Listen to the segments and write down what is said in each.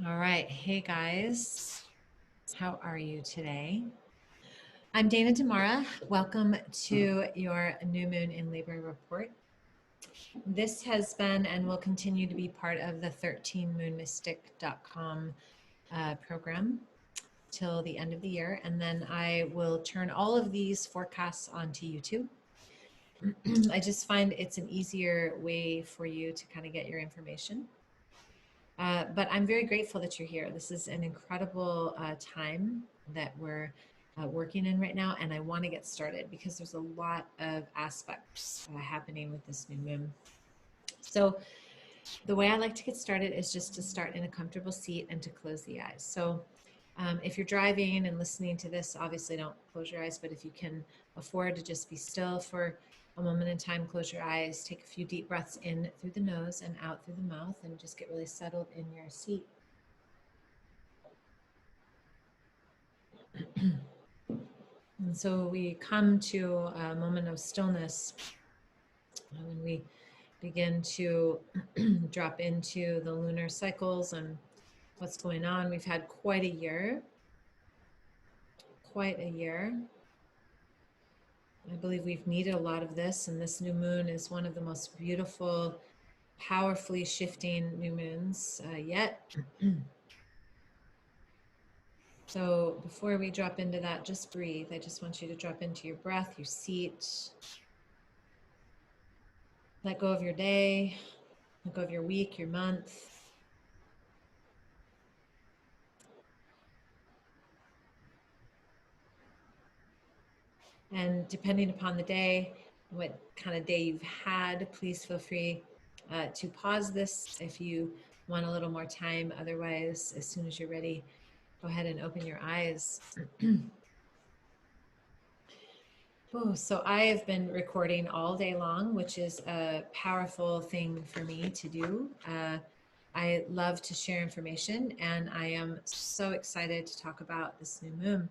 All right. Hey guys, how are you today? I'm Dana Damara. Welcome to your New Moon in Libra report. This has been and will continue to be part of the 13moonmystic.com program till the end of the year. And then I will turn all of these forecasts onto YouTube. I just find it's an easier way for you to kind of get your information. But I'm very grateful that you're here. This is an incredible time that we're working in right now, and I want to get started because there's a lot of aspects happening with this new moon. So the way I like to get started is just to start in a comfortable seat and to close the eyes. So if you're driving and listening to this, obviously don't close your eyes, but if you can afford to just be still for a moment in time, close your eyes, take a few deep breaths in through the nose and out through the mouth, and just get really settled in your seat. And so we come to a moment of stillness when we begin to drop into the lunar cycles and what's going on. We've had quite a year. I believe we've needed a lot of this, and this new moon is one of the most beautiful, powerfully shifting new moons yet. So before we drop into that, just breathe. I just want you to drop into your breath, your seat. Let go of your day, let go of your week, your month. And depending upon the day, what kind of day you've had, please feel free to pause this if you want a little more time. Otherwise, as soon as you're ready, go ahead and open your eyes. Oh, so I have been recording all day long, which is a powerful thing for me to do. I love to share information, and I am so excited to talk about this new moon.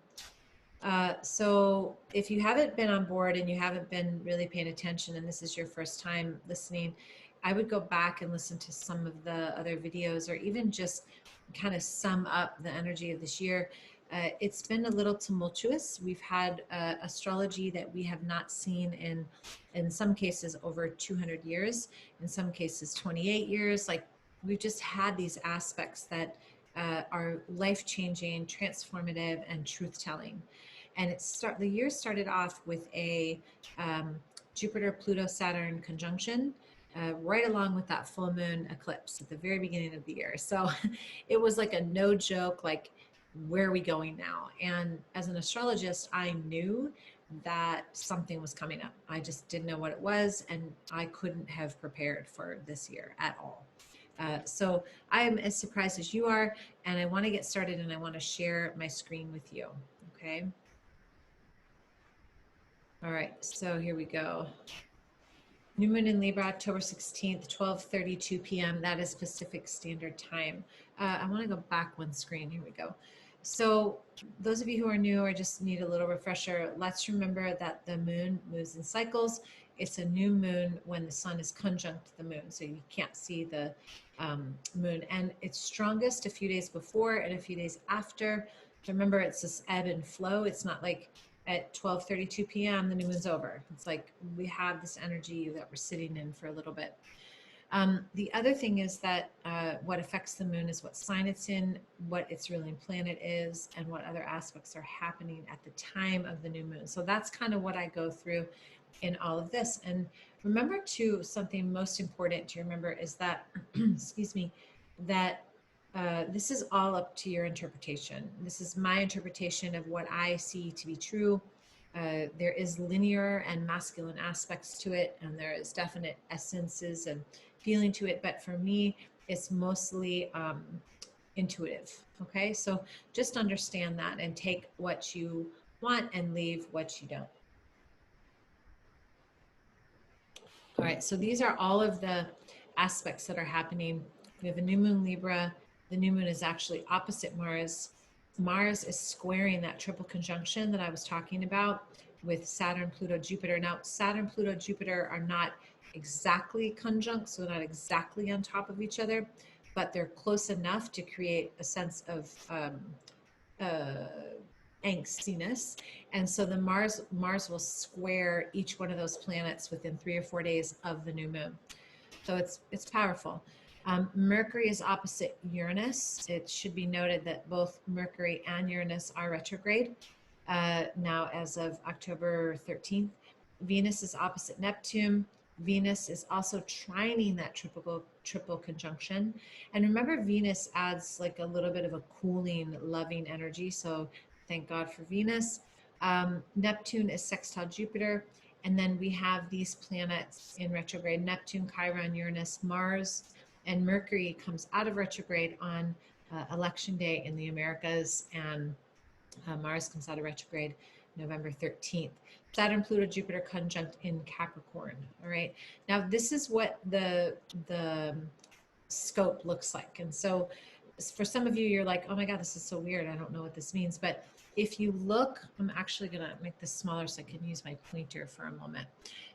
So if you haven't been on board and you haven't been really paying attention, and this is your first time listening, I would go back and listen to some of the other videos, or even just kind of sum up the energy of this year. It's been a little tumultuous. We've had astrology that we have not seen in some cases over 200 years, in some cases 28 years. Like, we've just had these aspects that are life-changing, transformative, and truth-telling. And the year started off with a Jupiter, Pluto, Saturn conjunction, right along with that full moon eclipse at the very beginning of the year. So it was like a no joke, like, where are we going now? And as an astrologist, I knew that something was coming up. I just didn't know what it was, and I couldn't have prepared for this year at all. So I am as surprised as you are, and I want to get started, and I want to share my screen with you. Okay. All right, so here we go. New moon in Libra, October 16th, 12:32 p.m. That is Pacific Standard Time. I want to go back one screen. Here we go. So those of you who are new or just need a little refresher, let's remember that the moon moves in cycles. It's a new moon when the sun is conjunct the moon, so you can't see the moon. And it's strongest a few days before and a few days after. Remember, it's this ebb and flow. It's not like at 12:32 p.m. the new moon's over. It's like we have this energy that we're sitting in for a little bit. The other thing is that what affects the moon is what sign it's in, what its ruling planet is, and what other aspects are happening at the time of the new moon. So that's kind of what I go through in all of this. And remember too, something most important to remember is that, excuse me, that this is all up to your interpretation. This is my interpretation of what I see to be true. There is linear and masculine aspects to it, and there is definite essences and feeling to it. But for me, it's mostly intuitive. Okay, so just understand that and take what you want and leave what you don't. All right, so these are all of the aspects that are happening. We have a new moon Libra. The new moon is actually opposite Mars. Mars is squaring that triple conjunction that I was talking about with Saturn, Pluto, Jupiter. Now, Saturn, Pluto, Jupiter are not exactly conjunct, so not exactly on top of each other, but they're close enough to create a sense of uh, angstiness. And so the Mars will square each one of those planets within 3 or 4 days of the new moon. So it's powerful. Mercury is opposite Uranus. It should be noted that both Mercury and Uranus are retrograde now as of October 13th. Venus is opposite Neptune. Venus is also trining that triple conjunction. And remember, Venus adds like a little bit of a cooling, loving energy. So thank God for Venus. Neptune is sextile Jupiter. And then we have these planets in retrograde: Neptune, Chiron, Uranus, Mars, and Mercury comes out of retrograde on election day in the Americas, and Mars comes out of retrograde November 13th. Saturn, Pluto, Jupiter conjunct in Capricorn. All right. Now this is what the scope looks like. And so for some of you, you're like, oh my God, this is so weird. I don't know what this means. But if you look, I'm actually going to make this smaller so I can use my pointer for a moment.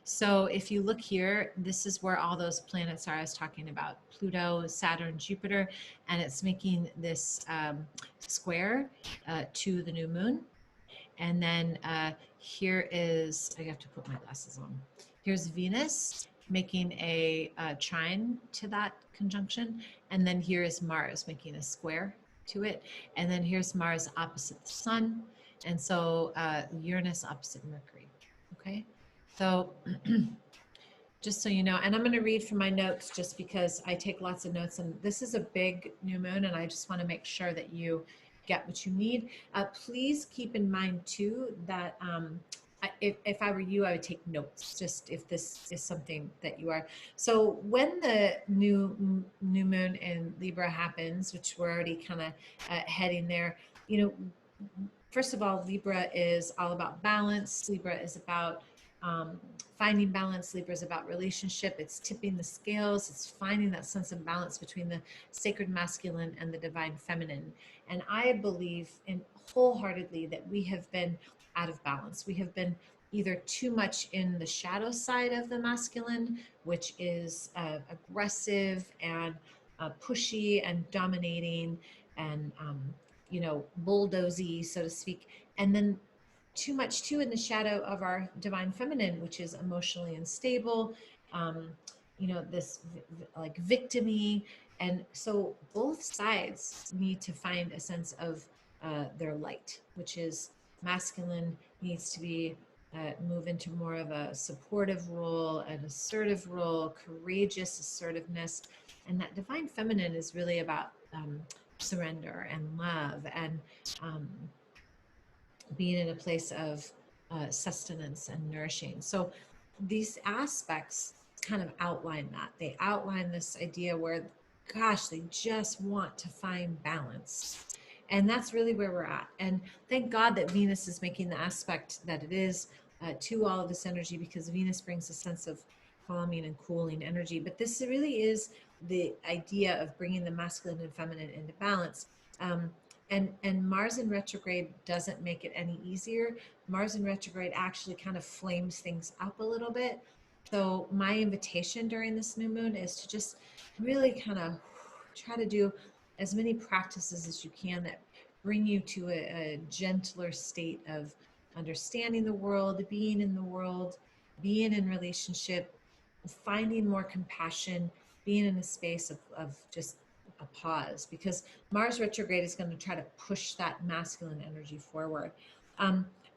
So if you look here, this is where all those planets are I was talking about: Pluto, Saturn, Jupiter, and it's making this square to the new moon. And then here is, I have to put my glasses on. Here's Venus making a trine to that conjunction. And then here is Mars making a square to it. And then here's Mars opposite the sun. And so Uranus opposite Mercury. Okay. So just so you know, and I'm going to read from my notes just because I take lots of notes, and this is a big new moon, and I just want to make sure that you get what you need. Please keep in mind too that if I were you, I would take notes, just if this is something that you are. So when the new moon in Libra happens, which we're already kind of heading there, you know, first of all, Libra is all about balance. Libra is about finding balance. Libra is about relationship. It's tipping the scales. It's finding that sense of balance between the sacred masculine and the divine feminine. And I believe in wholeheartedly that we have been out of balance. We have been either too much in the shadow side of the masculine, which is aggressive and pushy and dominating and bulldozy, so to speak, and then too much too in the shadow of our divine feminine, which is emotionally unstable, um, this like victimy. And so both sides need to find a sense of their light, which is masculine needs to be move into more of a supportive role, an assertive role, courageous assertiveness. And that divine feminine is really about surrender and love and being in a place of sustenance and nourishing. So these aspects kind of outline that. They outline this idea where, gosh, they just want to find balance. And that's really where we're at. And thank God that Venus is making the aspect that it is to all of this energy, because Venus brings a sense of calming and cooling energy. But this really is the idea of bringing the masculine and feminine into balance. And Mars in retrograde doesn't make it any easier. Mars in retrograde actually kind of flames things up a little bit. So my invitation during this new moon is to just really kind of try to do as many practices as you can that bring you to a gentler state of understanding the world, being in the world, being in relationship, finding more compassion, being in a space of just a pause, because Mars retrograde is going to try to push that masculine energy forward.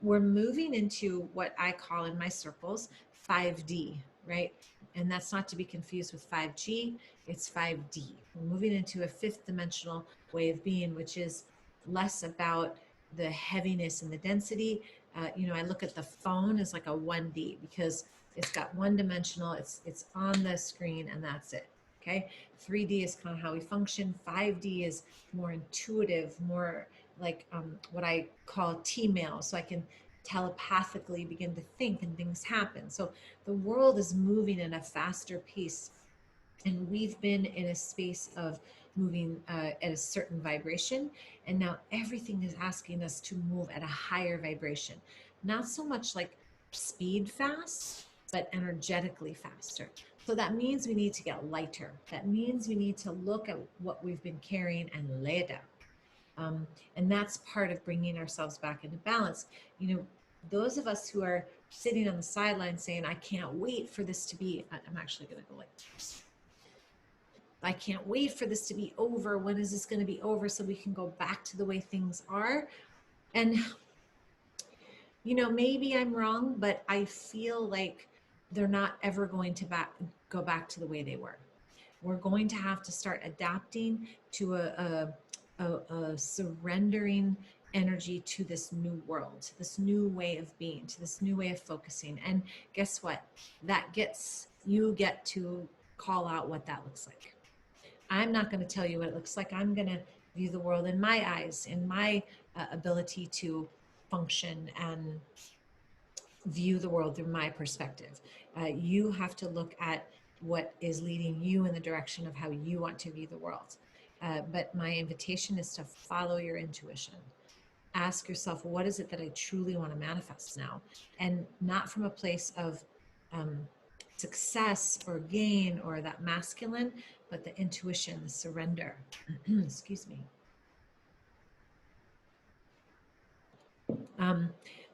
We're moving into what I call in my circles 5D, right? And that's not to be confused with 5G, it's 5D. We're moving into a fifth dimensional way of being, which is less about the heaviness and the density. I look at the phone as like a 1D because it's got one dimensional, it's on the screen, and that's it. Okay. 3D is kind of how we function. 5D is more intuitive, more like what I call T-mail. So I can telepathically begin to think and things happen. So the world is moving in a faster pace, and we've been in a space of moving at a certain vibration, and now everything is asking us to move at a higher vibration, not so much like speed fast, but energetically faster. So that means we need to get lighter. That means we need to look at what we've been carrying and lay it down. And that's part of bringing ourselves back into balance. You know, those of us who are sitting on the sidelines saying, I can't wait for this to be, I'm actually going to go like this. I can't wait for this to be over. When is this going to be over so we can go back to the way things are? And, you know, maybe I'm wrong, but I feel like they're not ever going to go back to the way they were. We're going to have to start adapting to a surrendering energy to this new world, to this new way of being, to this new way of focusing. And guess what? You get to call out what that looks like. I'm not going to tell you what it looks like. I'm going to view the world in my eyes, in my ability to function and view the world through my perspective. You have to look at what is leading you in the direction of how you want to view the world. But my invitation is to follow your intuition. Ask yourself, what is it that I truly want to manifest now? And not from a place of success or gain or that masculine, but the intuition, the surrender. Excuse me.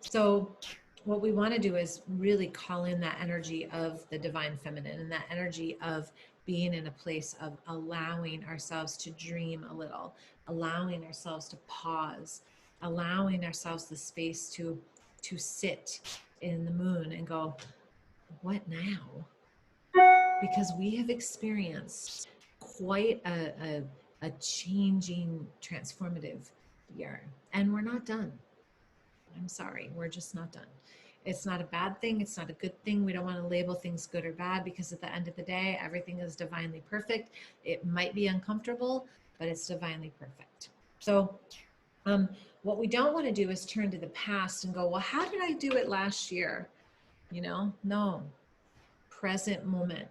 So what we want to do is really call in that energy of the divine feminine and that energy of being in a place of allowing ourselves to dream a little, allowing ourselves to pause, allowing ourselves the space to sit in the moon and go, what now? Because we have experienced quite a changing, transformative year, and we're not done. I'm sorry, we're just not done. It's not a bad thing. It's not a good thing. We don't want to label things good or bad because at the end of the day, everything is divinely perfect. It might be uncomfortable, but it's divinely perfect. So what we don't want to do is turn to the past and go, well, how did I do it last year? You know, no. Present moment.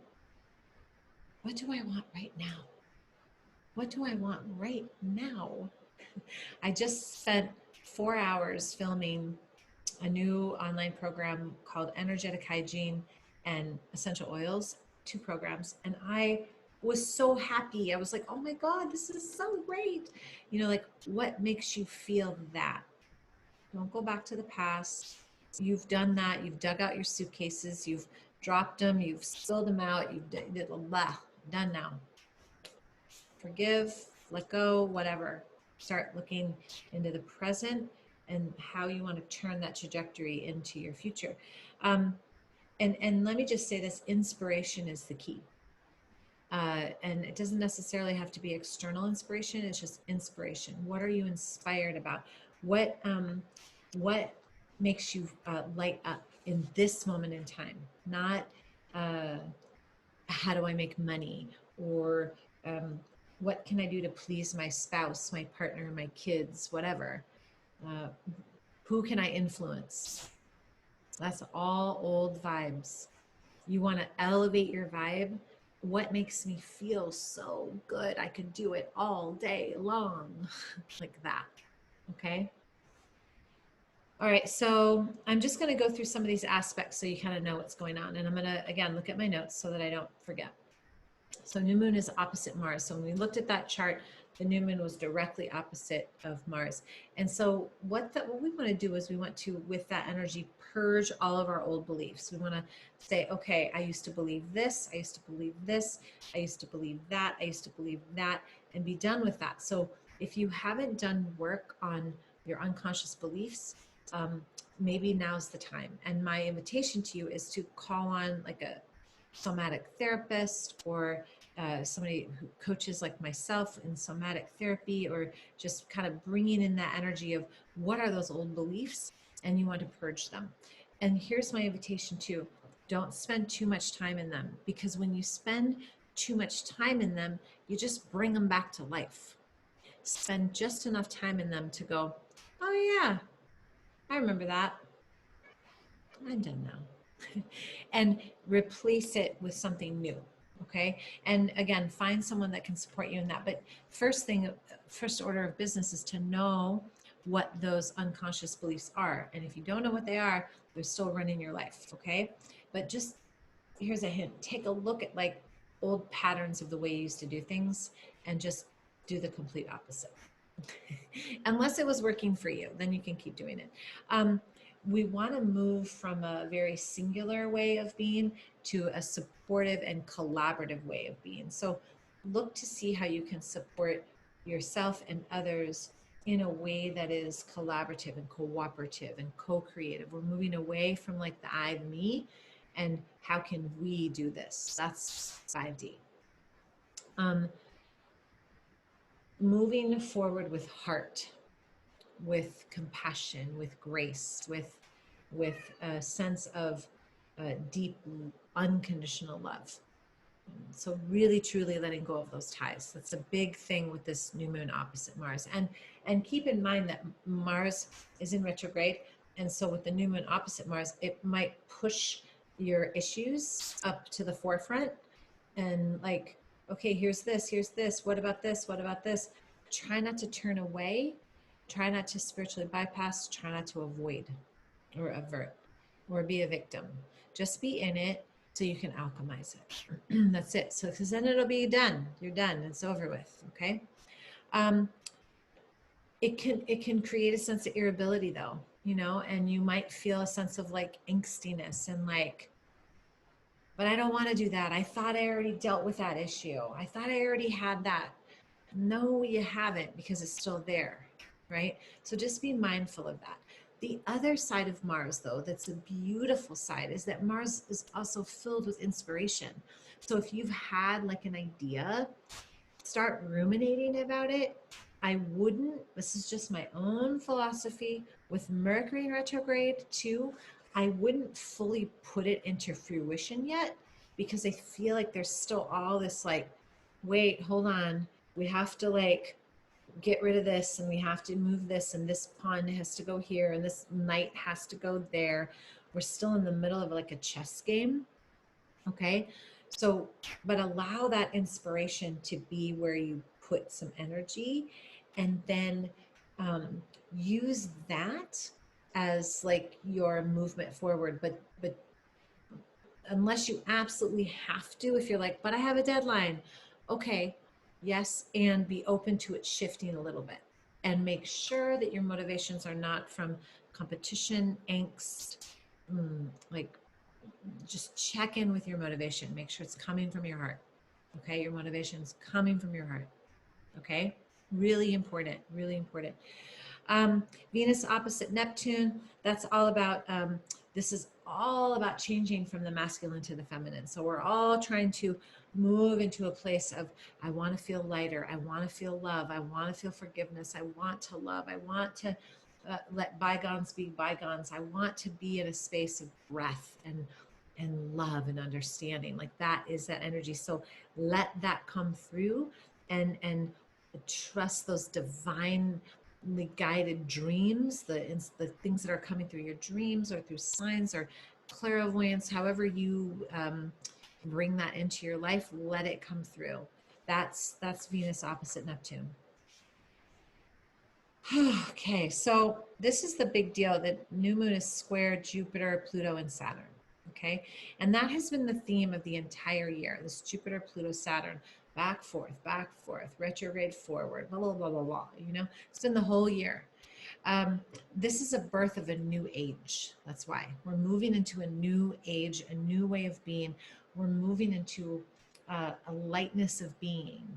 What do I want right now? What do I want right now? I just spent 4 hours filming a new online program called Energetic Hygiene and Essential Oils, 2 programs. And I was so happy. I was like, oh my God, this is so great. You know, like what makes you feel that? Don't go back to the past. You've done that. You've dug out your suitcases. You've dropped them. You've spilled them out. You've done now. Forgive, let go, whatever. Start looking into the present and how you want to turn that trajectory into your future. And let me just say this, inspiration is the key. And it doesn't necessarily have to be external inspiration. It's just inspiration. What are you inspired about? What makes you light up in this moment in time? Not how do I make money, or what can I do to please my spouse, my partner, my kids, whatever. Who can I influence? That's all old vibes. You want to elevate your vibe. What makes me feel so good? I could do it all day long. Like that. Okay. All right. So I'm just going to go through some of these aspects so you kind of know what's going on. And I'm going to, again, look at my notes so that I don't forget. So new moon is opposite Mars. So when we looked at that chart, the new moon was directly opposite of Mars. And so what we want to do is we want to, with that energy, purge all of our old beliefs. We want to say, okay, I used to believe this, I used to believe this, I used to believe that, I used to believe that, and be done with that. So if you haven't done work on your unconscious beliefs, maybe now's the time. And my invitation to you is to call on like a somatic therapist or somebody who coaches like myself in somatic therapy, or just kind of bringing in that energy of what are those old beliefs, and you want to purge them. And here's my invitation too. Don't spend too much time in them, because when you spend too much time in them, you just bring them back to life. Spend just enough time in them to go, oh yeah, I remember that. I'm done now. And replace it with something new. Okay. And again, find someone that can support you in that. But first order of business is to know what those unconscious beliefs are. And if you don't know what they are, they're still running your life. Okay. But just here's a hint. Take a look at like old patterns of the way you used to do things and just do the complete opposite. Unless it was working for you, then you can keep doing it. We want to move from a very singular way of being to a supportive and collaborative way of being. So look to see how you can support yourself and others in a way that is collaborative and cooperative and co-creative. We're moving away from like the I, the me, and how can we do this? That's 5D. Moving forward with heart, with compassion, with grace, with a sense of deep unconditional love. So really truly letting go of those ties. That's a big thing with this new moon opposite Mars. And keep in mind that Mars is in retrograde, and so with the new moon opposite Mars, it might push your issues up to the forefront and like, okay, here's this, what about this, what about this? Try not to turn away, try not to spiritually bypass, try not to avoid or avert or be a victim. Just be in it so you can alchemize it. That's it. So because then it'll be done. You're done. It's over with. Okay. Um, it can create a sense of irritability though, you know, and you might feel a sense of like angstiness and like, but I don't want to do that. I thought I already dealt with that issue. I thought I already had that. No, you haven't, because it's still there, right? So just be mindful of that. The other side of Mars, though, that's a beautiful side, is that Mars is also filled with inspiration. So if you've had like an idea, start ruminating about it. I wouldn't, this is just my own philosophy, with Mercury in retrograde too, I wouldn't fully put it into fruition yet, because I feel like there's still all this like, wait, hold on, we have to like get rid of this and we have to move this and this pawn has to go here and this knight has to go there. We're still in the middle of like a chess game. Okay. So, but allow that inspiration to be where you put some energy, and then use that as like your movement forward. But unless you absolutely have to, if you're like, but I have a deadline, okay, yes, and be open to it shifting a little bit, and make sure that your motivations are not from competition, angst, like just check in with your motivation. Make sure it's coming from your heart. Okay. Your motivation is coming from your heart. Okay. Really important. Really important. Venus opposite Neptune. That's all about, this is all about changing from the masculine to the feminine. So we're all trying to move into a place of, I want to feel lighter. I want to feel love. I want to feel forgiveness. I want to love. I want to let bygones be bygones. I want to be in a space of breath and love and understanding. Like that is that energy. So let that come through, and trust those divinely guided dreams, the things that are coming through your dreams or through signs or clairvoyance, however you bring that into your life, let it come through. That's Venus opposite Neptune. Okay, so this is the big deal, that new moon is square Jupiter, Pluto, and Saturn. Okay, and that has been the theme of the entire year. This Jupiter, Pluto, Saturn, back, forth, retrograde, forward, blah, blah, blah, blah, blah. You know, it's been the whole year. This is a birth of a new age. That's why we're moving into a new age, a new way of being. We're moving into a lightness of being.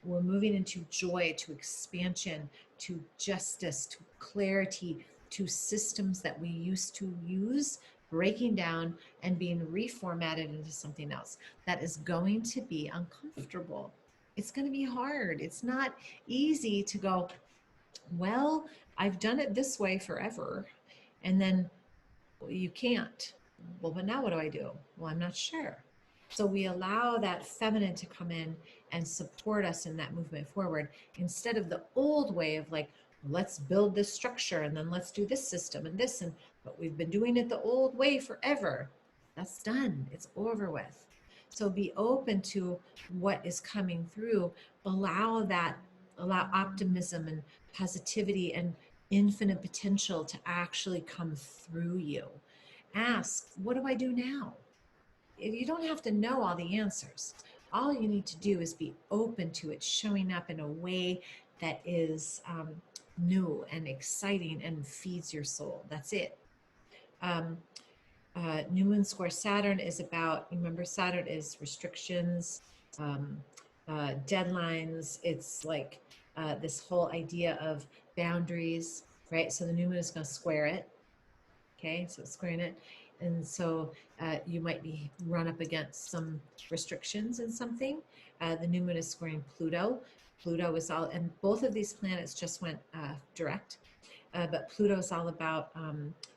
We're moving into joy, to expansion, to justice, to clarity, to systems that we used to use, breaking down and being reformatted into something else that is going to be uncomfortable. It's going to be hard. It's not easy to go, well, I've done it this way forever. And then, well, you can't. Well, but now what do I do? Well, I'm not sure. So we allow that feminine to come in and support us in that movement forward, instead of the old way of like, let's build this structure and then let's do this system and this. And but we've been doing it the old way forever. That's done. It's over with. So be open to what is coming through. Allow that, allow optimism and positivity and infinite potential to actually come through you. Ask, what do I do now? you don't have to know all the answers. All you need to do is be open to it showing up in a way that is new and exciting and feeds your soul. That's it. Um, Newman square Saturn is about, remember, Saturn is restrictions, um, deadlines. It's like this whole idea of boundaries, right? So the Newman is going to square it. Okay, so it's squaring it. And so you might be run up against some restrictions in something. The new moon is squaring Pluto. Pluto is all, and both of these planets just went direct. But Pluto is all about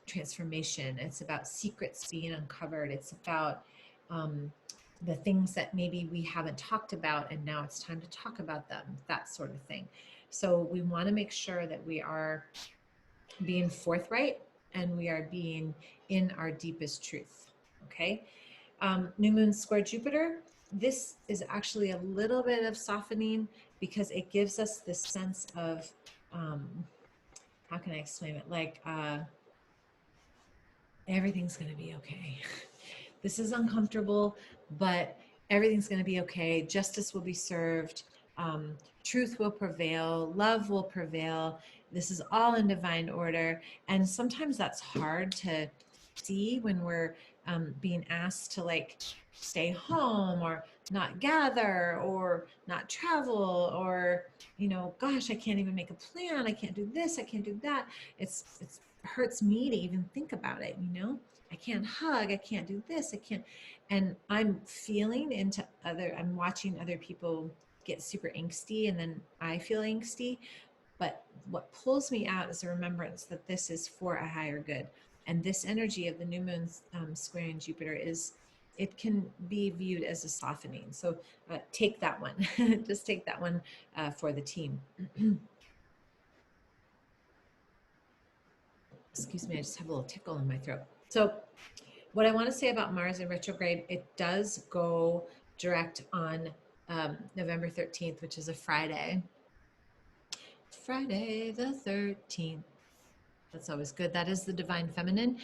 transformation. It's about secrets being uncovered. It's about the things that maybe we haven't talked about, and now it's time to talk about them, that sort of thing. So we want to make sure that we are being forthright and we are being in our deepest truth. Okay. New moon square Jupiter. This is actually a little bit of softening because it gives us this sense of, how can I explain it? Like, everything's going to be okay. This is uncomfortable, but everything's going to be okay. Justice will be served. Truth will prevail. Love will prevail. This is all in divine order. And sometimes that's hard to see when we're being asked to like stay home or not gather or not travel or, you know, gosh, I can't even make a plan. I can't do this. I can't do that. It's hurts me to even think about it, you know? I can't hug, I can't do this, I can't. And I'm feeling into I'm watching other people get super angsty and then I feel angsty. But what pulls me out is a remembrance that this is for a higher good. And this energy of the new moon squaring Jupiter it can be viewed as a softening. So take that one, just take that one for the team. Excuse me, I just have a little tickle in my throat. So what I want to say about Mars in retrograde, it does go direct on November 13th, which is a Friday. Friday the 13th. That's always good. That is the divine feminine.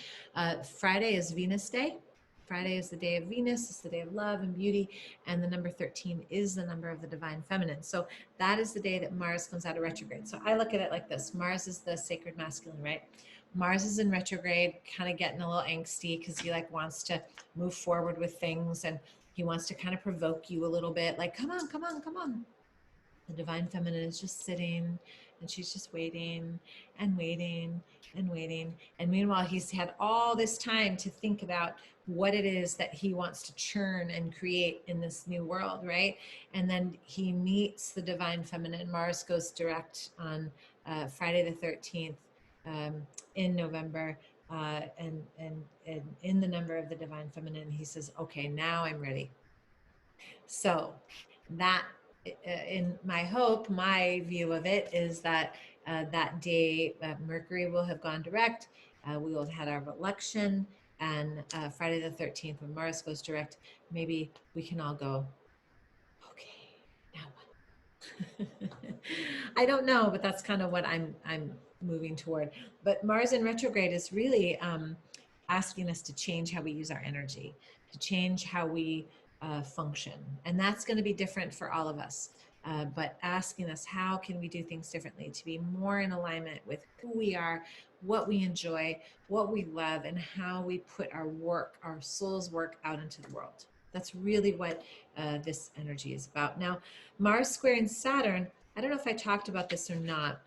Friday is Venus Day. Friday is the day of Venus. It's the day of love and beauty. And the number 13 is the number of the divine feminine. So that is the day that Mars comes out of retrograde. So I look at it like this. Mars is the sacred masculine, right? Mars is in retrograde, kind of getting a little angsty because he like wants to move forward with things and he wants to kind of provoke you a little bit. Like, come on, come on, come on. The divine feminine is just sitting and she's just waiting and waiting and waiting. And meanwhile, he's had all this time to think about what it is that he wants to churn and create in this new world, right? And then he meets the divine feminine. Mars goes direct on Friday the 13th in November. And in the number of the divine feminine, he says, okay, now I'm ready. So that in my hope, my view of it is that that day Mercury will have gone direct. We will have had our election, and Friday the 13th, when Mars goes direct, maybe we can all go, okay, now what? I don't know, but that's kind of what I'm moving toward. But Mars in retrograde is really asking us to change how we use our energy, to change how we function. And that's going to be different for all of us. But asking us, how can we do things differently to be more in alignment with who we are, what we enjoy, what we love, and how we put our work, our soul's work out into the world. That's really what this energy is about. Now, Mars squaring Saturn, I don't know if I talked about this or not.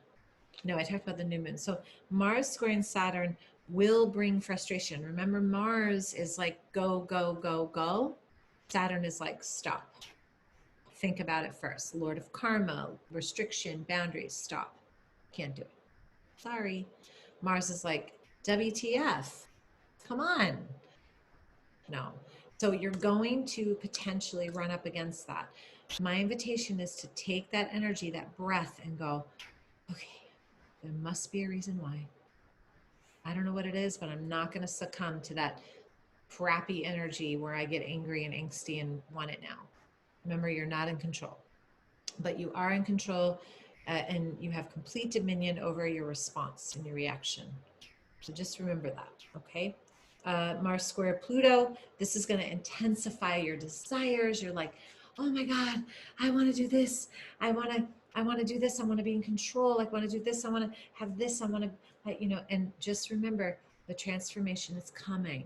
No, I talked about the new moon. So Mars squaring Saturn will bring frustration. Remember, Mars is like go, go, go, go. Saturn is like stop. Think about it first. Lord of karma, restriction, boundaries, stop. Can't do it. Sorry. Mars is like WTF. Come on. No. So you're going to potentially run up against that. My invitation is to take that energy, that breath, and go, okay, there must be a reason why. I don't know what it is, but I'm not going to succumb to that crappy energy where I get angry and angsty and want it now. Remember, you're not in control, but you are in control and you have complete dominion over your response and your reaction. So just remember that, okay? Mars square Pluto. This is going to intensify your desires. You're like, oh my God, I want to do this. I want to do this. I want to be in control. I want to do this. I want to have this. I want to, and just remember the transformation is coming.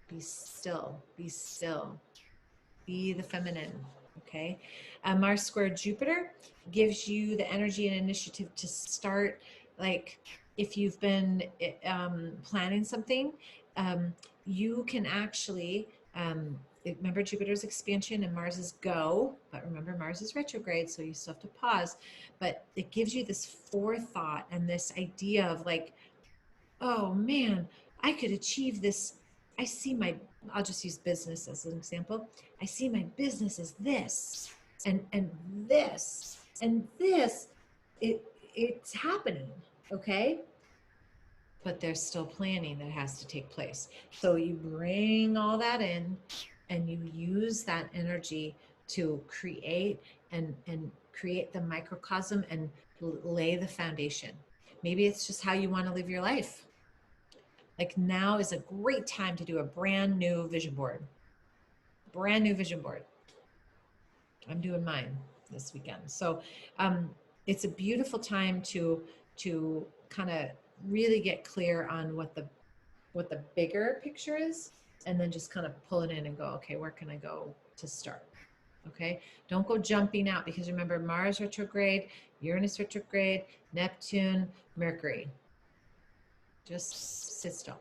Be still, be still, be the feminine. Okay. Mars square Jupiter gives you the energy and initiative to start, like, if you've been planning something, you can actually, remember Jupiter's expansion and Mars is go, but remember Mars is retrograde, so you still have to pause. But it gives you this forethought and this idea of like, oh man, I could achieve this. I see my, I'll just use business as an example. I see my business as this and this and this. It's happening, okay? But there's still planning that has to take place. So you bring all that in and you use that energy to create and create the microcosm and lay the foundation. Maybe it's just how you want to live your life. Like now is a great time to do a brand new vision board. Brand new vision board. I'm doing mine this weekend. So it's a beautiful time to kind of really get clear on what the bigger picture is, and then just kind of pull it in and go, okay, where can I go to start? Okay, don't go jumping out, because remember Mars retrograde, Uranus retrograde, Neptune, Mercury. Just sit still.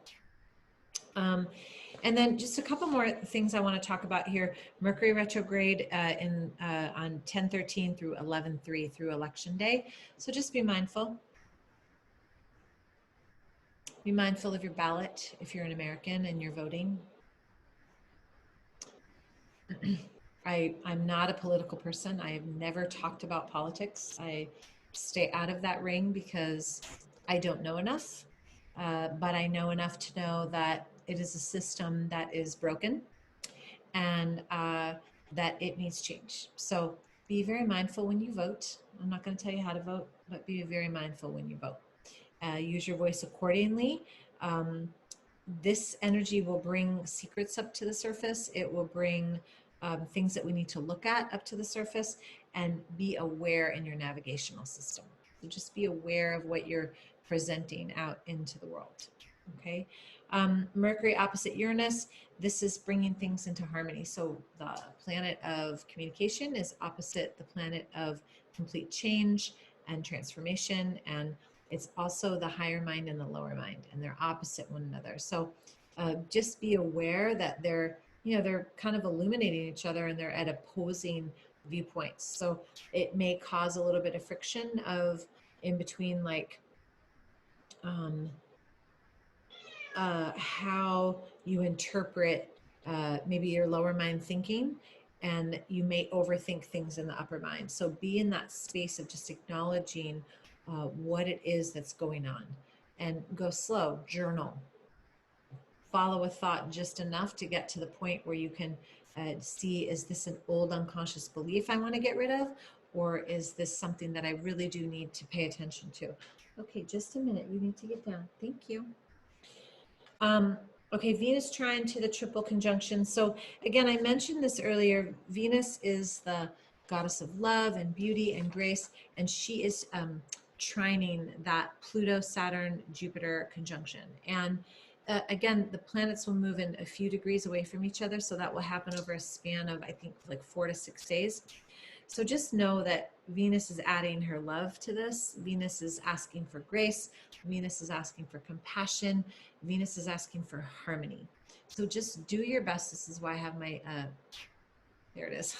And then just a couple more things I want to talk about here. Mercury retrograde on 10/13 through 11/3 through election day. So just be mindful. Be mindful of your ballot if you're an American and you're voting. I'm not a political person. I have never talked about politics. I stay out of that ring because I don't know enough. But I know enough to know that it is a system that is broken and that it needs change. So be very mindful when you vote. I'm not going to tell you how to vote, but be very mindful when you vote. Use your voice accordingly. This energy will bring secrets up to the surface. It will bring things that we need to look at up to the surface, and be aware in your navigational system. So just be aware of what you're presenting out into the world. Okay. Mercury opposite Uranus, this is bringing things into harmony. So the planet of communication is opposite the planet of complete change and transformation, and it's also the higher mind and the lower mind, and they're opposite one another. So just be aware that they're kind of illuminating each other, and they're at opposing viewpoints. So it may cause a little bit of friction of in between, like how you interpret maybe your lower mind thinking, and you may overthink things in the upper mind. So be in that space of just acknowledging what it is that's going on, and go slow, journal, follow a thought just enough to get to the point where you can see, is this an old unconscious belief I want to get rid of, or is this something that I really do need to pay attention to? Okay, just a minute, you need to get down. Thank you. Okay, Venus trine to the triple conjunction. So again, I mentioned this earlier. Venus is the goddess of love and beauty and grace, and she is trining that Pluto, Saturn, Jupiter conjunction. And again, the planets will move in a few degrees away from each other, so that will happen over a span of, I think, like 4 to 6 days. So just know that Venus is adding her love to this. Venus is asking for grace. Venus is asking for compassion. Venus is asking for harmony. So just do your best. This is why I have my, there it is,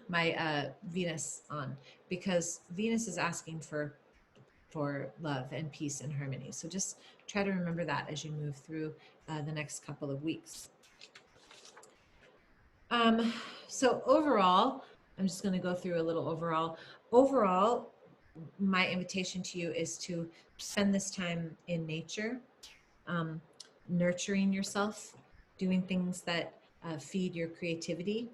my Venus on, because Venus is asking for love and peace and harmony. So just try to remember that as you move through the next couple of weeks. So overall, I'm just going to go through a little overall. Overall, my invitation to you is to spend this time in nature, nurturing yourself, doing things that feed your creativity,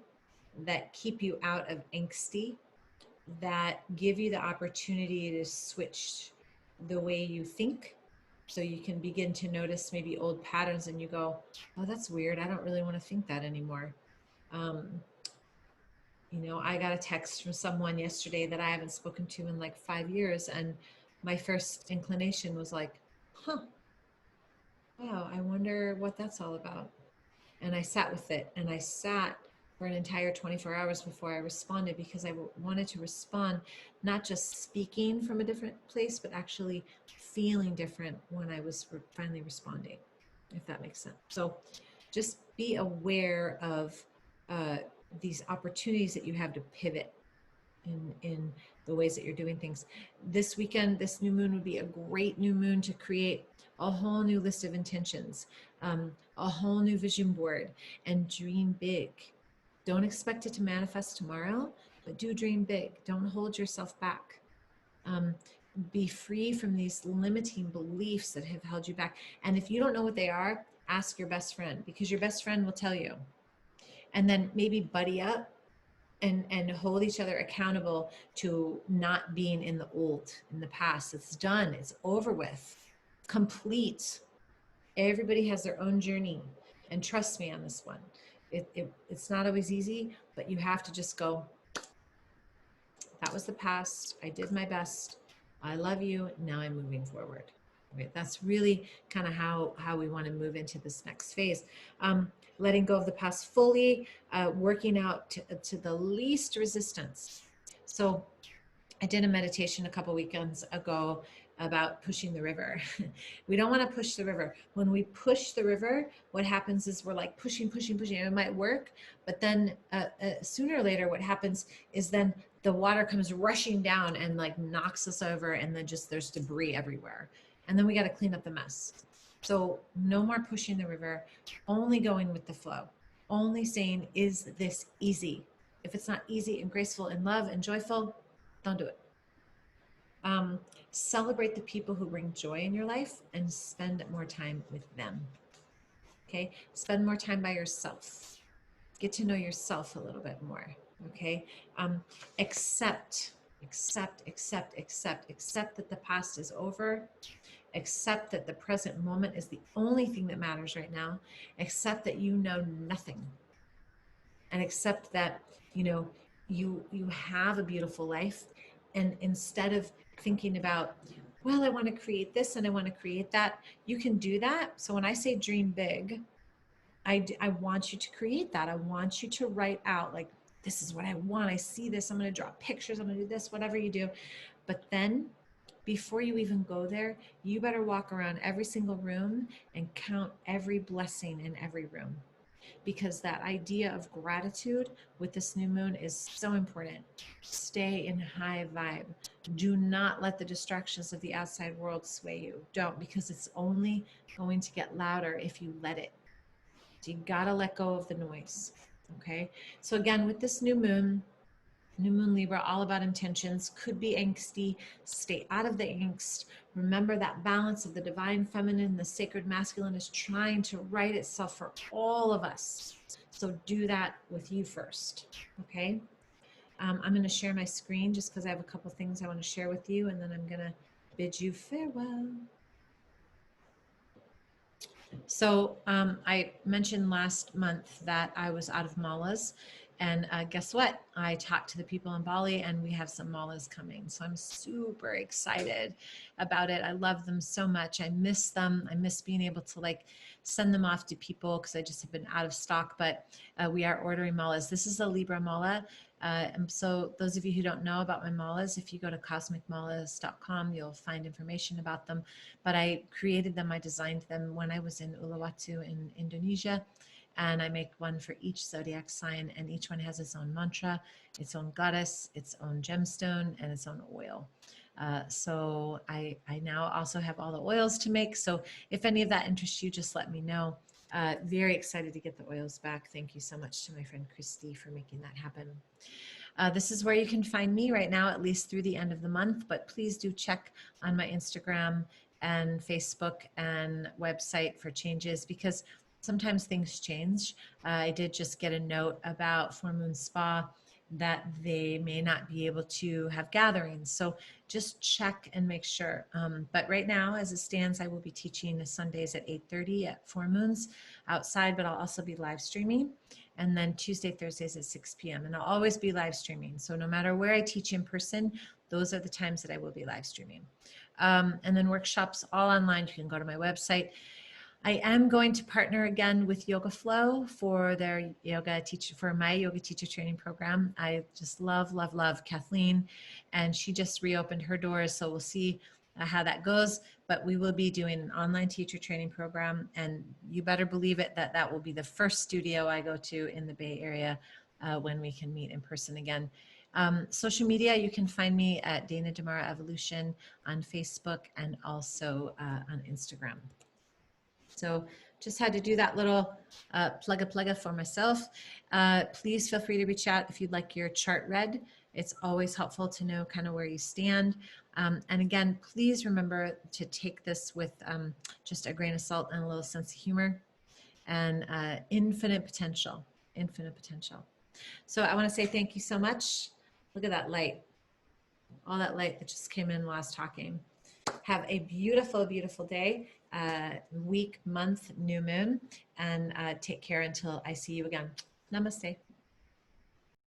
that keep you out of angsty, that give you the opportunity to switch the way you think So you can begin to notice maybe old patterns and you go, oh, that's weird. I don't really want to think that anymore. You know, I got a text from someone yesterday that I haven't spoken to in like 5 years. And my first inclination was like, huh, wow, I wonder what that's all about. And I sat with it, and I sat for an entire 24 hours before I responded, because I wanted to respond, not just speaking from a different place, but actually feeling different when I was finally responding, if that makes sense. So just be aware of uh, these opportunities that you have to pivot in the ways that you're doing things. This weekend, this new moon would be a great new moon to create a whole new list of intentions, a whole new vision board, and dream big. Don't expect it to manifest tomorrow, but do dream big. Don't hold yourself back. Um, be free from these limiting beliefs that have held you back. And if you don't know what they are, ask your best friend, because your best friend will tell you. And then maybe buddy up and hold each other accountable to not being in the old, in the past. It's done, it's over with, complete. Everybody has their own journey, and trust me on this one. It's not always easy, but you have to just go, that was the past, I did my best, I love you, now I'm moving forward. Right? That's really kind of how we want to move into this next phase. Letting go of the past fully, working out to the least resistance. So I did a meditation a couple weekends ago about pushing the river. We don't want to push the river. When we push the river, what happens is we're like pushing, pushing, pushing. It might work, but then sooner or later, what happens is then the water comes rushing down and like knocks us over, and then just there's debris everywhere. And then we got to clean up the mess. So no more pushing the river, only going with the flow, only saying, is this easy? If it's not easy and graceful and love and joyful, don't do it. Celebrate the people who bring joy in your life and spend more time with them. Okay. Spend more time by yourself. Get to know yourself a little bit more. Okay. Accept that the past is over. Accept that the present moment is the only thing that matters right now. Accept that you know nothing. And accept that, you know, you have a beautiful life. And instead of thinking about, well, I want to create this and I want to create that, you can do that. So when I say dream big, I want you to create that. I want you to write out, like, this is what I want. I see this. I'm going to draw pictures. I'm going to do this, whatever you do. But then before you even go there, you better walk around every single room and count every blessing in every room, because that idea of gratitude with this new moon is so important. Stay in high vibe. Do not let the distractions of the outside world sway you. Don't, because it's only going to get louder if you let it. So you got to let go of the noise. Okay. So again, with this new moon Libra, all about intentions, could be angsty. Stay out of the angst. Remember that balance of the divine feminine and the sacred masculine is trying to write itself for all of us. So do that with you first. Okay. I'm going to share my screen just because I have a couple things I want to share with you, and then I'm going to bid you farewell. So I mentioned last month that I was out of malas, and guess what? I talked to the people in Bali, and we have some malas coming. So I'm super excited about it. I love them so much. I miss them. I miss being able to like send them off to people because I just have been out of stock. But we are ordering malas. This is a Libra Mala. And so those of you who don't know about my malas, if you go to cosmicmalas.com, you'll find information about them. But I created them, I designed them when I was in Uluwatu in Indonesia. And I make one for each zodiac sign, and each one has its own mantra, its own goddess, its own gemstone, and its own oil. So I now also have all the oils to make. So if any of that interests you, just let me know. Very excited to get the oils back. Thank you so much to my friend Christy for making that happen. This is where you can find me right now, at least through the end of the month, but please do check on my Instagram and Facebook and website for changes, because sometimes things change. I did just get a note about Full Moon Spa that they may not be able to have gatherings. So just check and make sure. But right now, as it stands, I will be teaching Sundays at 8:30 at Four Moons outside, but I'll also be live streaming. And then Tuesday, Thursdays at 6 p.m. And I'll always be live streaming. So no matter where I teach in person, those are the times that I will be live streaming. And then workshops all online. You can go to my website. I am going to partner again with Yoga Flow for their yoga teacher, for my yoga teacher training program. I just love, love, love Kathleen, and she just reopened her doors. So we'll see how that goes, but we will be doing an online teacher training program, and you better believe it that that will be the first studio I go to in the Bay Area when we can meet in person again. Social media, you can find me at Dana Damara Evolution on Facebook and also on Instagram. So just had to do that little plugga for myself. Please feel free to reach out if you'd like your chart read. It's always helpful to know kind of where you stand. And again, please remember to take this with just a grain of salt and a little sense of humor and infinite potential, infinite potential. So I want to say thank you so much. Look at that light, all that light that just came in while I was talking. Have a beautiful, beautiful day, week, month, new moon, and take care until I see you again. Namaste.